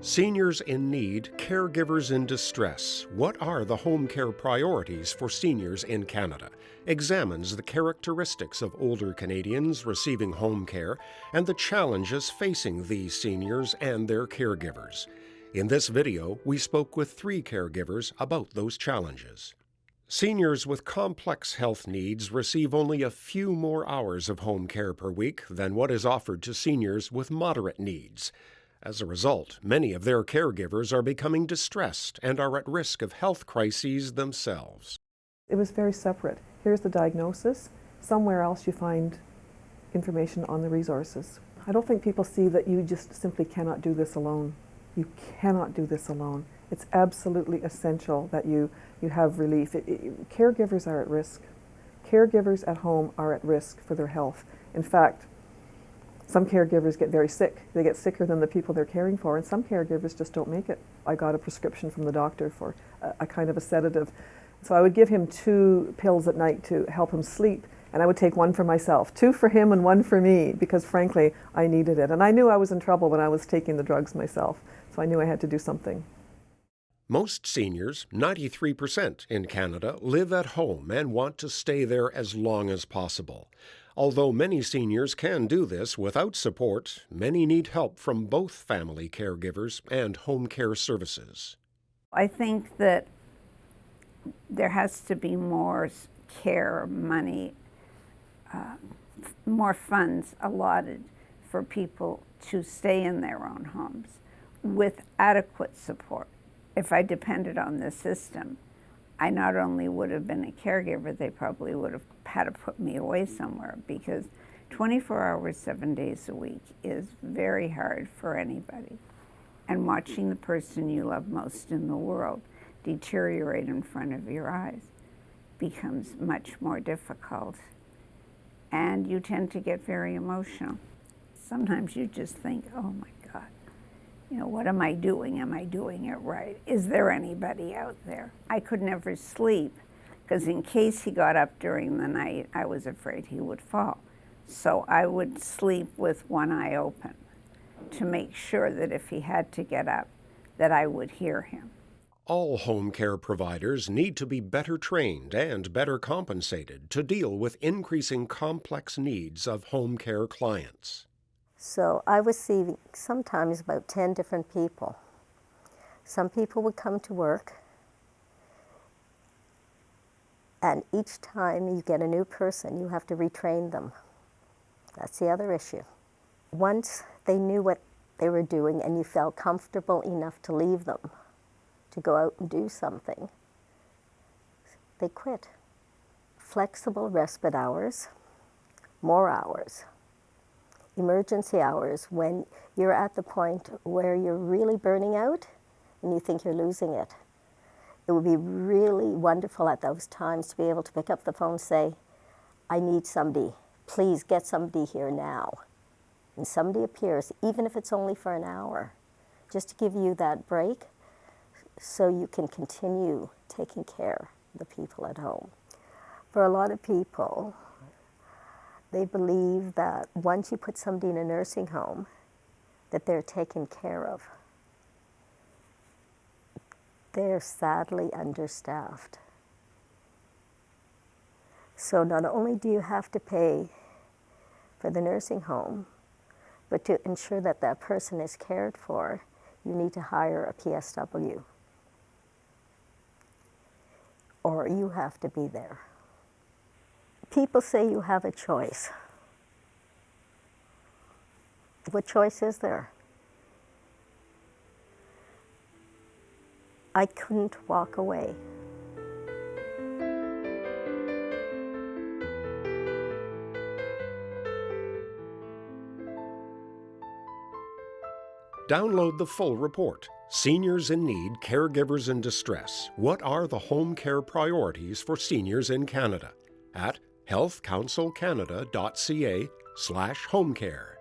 Seniors in Need, Caregivers in Distress. What are the home care priorities for seniors in Canada? Examines the characteristics of older Canadians receiving home care and the challenges facing these seniors and their caregivers. In this video, we spoke with 3 caregivers about those challenges. Seniors with complex health needs receive only a few more hours of home care per week than what is offered to seniors with moderate needs. As a result, many of their caregivers are becoming distressed and are at risk of health crises themselves. It was very separate. Here's the diagnosis. Somewhere else you find information on the resources. I don't think people see that you just simply cannot do this alone. You cannot do this alone. It's absolutely essential that you have relief. Caregivers are at risk. Caregivers at home are at risk for their health. In fact, some caregivers get very sick. They get sicker than the people they're caring for, and some caregivers just don't make it. I got a prescription from the doctor for a kind of a sedative. So I would give him 2 pills at night to help him sleep, and I would take 1 for myself, 2 for him and 1 for me, because frankly, I needed it. And I knew I was in trouble when I was taking the drugs myself, so I knew I had to do something. Most seniors, 93% in Canada, live at home and want to stay there as long as possible. Although many seniors can do this without support, many need help from both family caregivers and home care services. I think that there has to be more care money, more funds allotted for people to stay in their own homes with adequate support. If I depended on the system, I not only would have been a caregiver, they probably would have had to put me away somewhere, because 24 hours, 7 days a week is very hard for anybody. And watching the person you love most in the world deteriorate in front of your eyes becomes much more difficult. And you tend to get very emotional. Sometimes you just think, oh my God, what am I doing? Am I doing it right? Is there anybody out there? I could never sleep, because in case he got up during the night, I was afraid he would fall. So I would sleep with one eye open to make sure that if he had to get up, that I would hear him. All home care providers need to be better trained and better compensated to deal with increasing complex needs of home care clients. So I was seeing sometimes about 10 different people. Some people would come to work, and each time you get a new person, you have to retrain them. That's the other issue. Once they knew what they were doing and you felt comfortable enough to leave them, to go out and do something, they quit. Flexible respite hours, more hours. Emergency hours, when you're at the point where you're really burning out and you think you're losing it. It would be really wonderful at those times to be able to pick up the phone and say, I need somebody. Please get somebody here now. And somebody appears, even if it's only for an hour, just to give you that break so you can continue taking care of the people at home. For a lot of people, they believe that once you put somebody in a nursing home, that they're taken care of. They're sadly understaffed. So not only do you have to pay for the nursing home, but to ensure that that person is cared for, you need to hire a PSW. Or you have to be there. People say you have a choice. What choice is there? I couldn't walk away. Download the full report, Seniors in Need, Caregivers in Distress. What are the home care priorities for seniors in Canada? At healthcouncilcanada.ca/homecare.